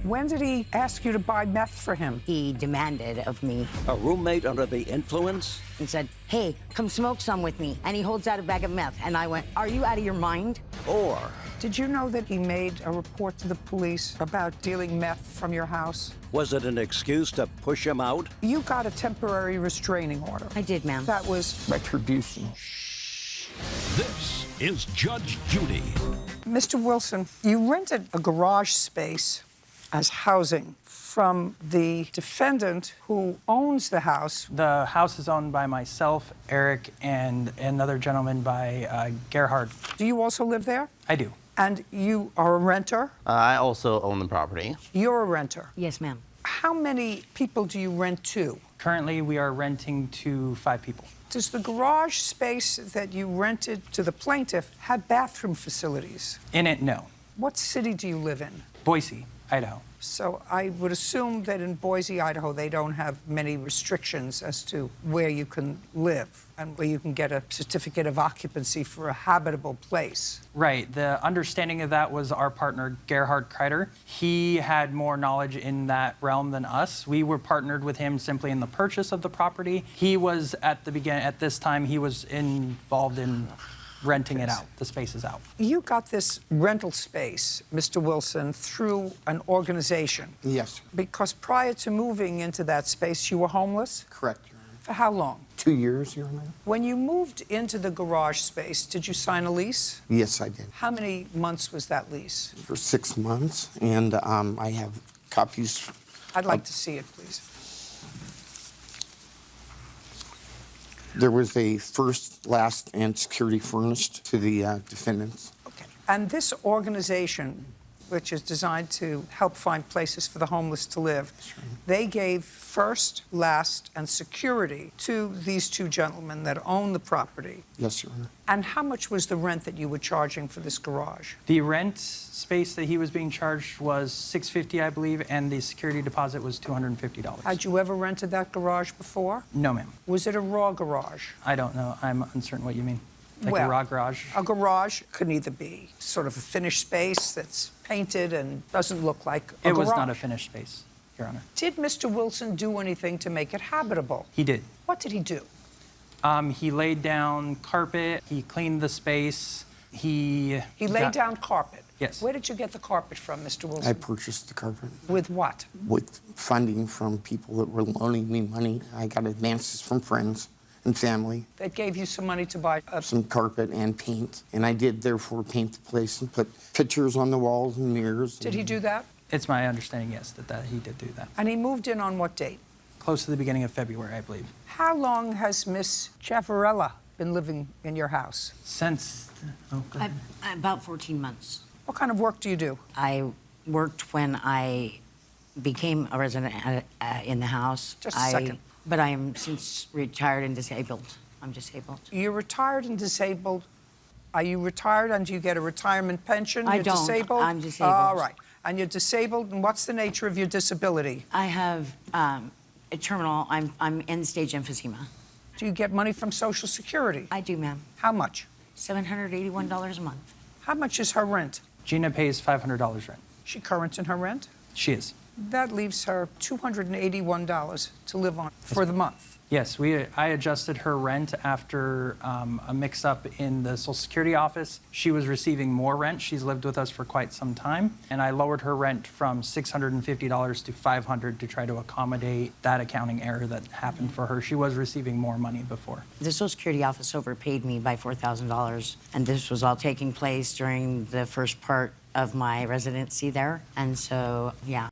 When did he ask you to buy meth for him? He demanded of me. A roommate under the influence? And said, hey, come smoke some with me. And he holds out a bag of meth. And I went, are you out of your mind? Or Did you know that he made a report to the police about dealing meth from your house? was it an excuse to push him out? You got a temporary restraining order. I did, ma'am. That was Retribution. This is Judge Judy. Mr. Wilson, you rented a garage space as housing from the defendant who owns the house. The house is owned by myself, Eric, and another gentleman by Gerhard. Do you also live there? I do. And you are a renter? I also own the property. You're a renter. Yes, ma'am. How many people do you rent to? Currently, we are renting to 5 people. Does the garage space that you rented to the plaintiff have bathroom facilities? In it, no. What city do you live in? Boise, Idaho. So I would assume that in Boise, Idaho, they don't have many restrictions as to where you can live and where you can get a certificate of occupancy for a habitable place. Right. The understanding of that was our partner, Gerhard Kreider. He had more knowledge in that realm than us. We were partnered with him simply in the purchase of the property. He was at this time, he was involved in renting it out, the space is out. You got this rental space, Mr. Wilson, through an organization. Yes, Because prior to moving into that space, you were homeless? correct, Your Honor. For how long? 2 years, Your Honor. When you moved into the garage space, did you sign a lease? Yes, I did. How many months was that lease? For 6 months, and I have copies. I'd like to see it, please. There was a first, last, and security furnished to the defendants. Okay. And this organization, which is designed to help find places for the homeless to live, they gave first, last, and security to these 2 gentlemen that own the property. Yes, Your Honor. And how much was the rent that you were charging for this garage? The rent space that he was being charged was $650, I believe, and the security deposit was $250. Had you ever rented that garage before? No, ma'am. Was it a raw garage? I don't know. I'm uncertain what you mean. Like Well, a raw garage? A garage could either be sort of a finished space that's painted and doesn't look like a It garage. was not a finished space, Your Honor. Did Mr. Wilson do anything to make it habitable? He did. What did he do? He laid down carpet, he cleaned the space, He laid down carpet. Yes. Where did you get the carpet from, Mr. Wilson? I purchased the carpet With what? with funding from people that were loaning me money. I got advances from friends and family, That gave you some money to buy some carpet and paint. And I did therefore paint the place and put pictures on the walls and mirrors. Did he do that? It's my understanding, yes, that he did do that. And he moved in on what date? Close to the beginning of February, I believe. How long has Miss Chavarella been living in your house? Since, oh, go ahead. About 14 months. What kind of work do you do? I worked when I became a resident in the house. Just a second. But I am since retired and disabled. I'm disabled. You're retired and disabled. Are you retired and do you get a retirement pension? I You're don't. disabled? I'm disabled. All right. And you're disabled, and what's the nature of your disability? I have a terminal, I'm end-stage emphysema. Do you get money from Social Security? I do, ma'am. How much? $781 a month. How much is her rent? Gina pays $500 rent. She current in her rent? She is. That leaves her $281 to live on for the month. Yes, I adjusted her rent after a mix-up in the Social Security office. She was receiving more rent. She's lived with us for quite some time. And I lowered her rent from $650 to $500 to try to accommodate that accounting error that happened for her. She was receiving more money before. The Social Security office overpaid me by $4,000, and this was all taking place during the first part of my residency there. And so, yeah.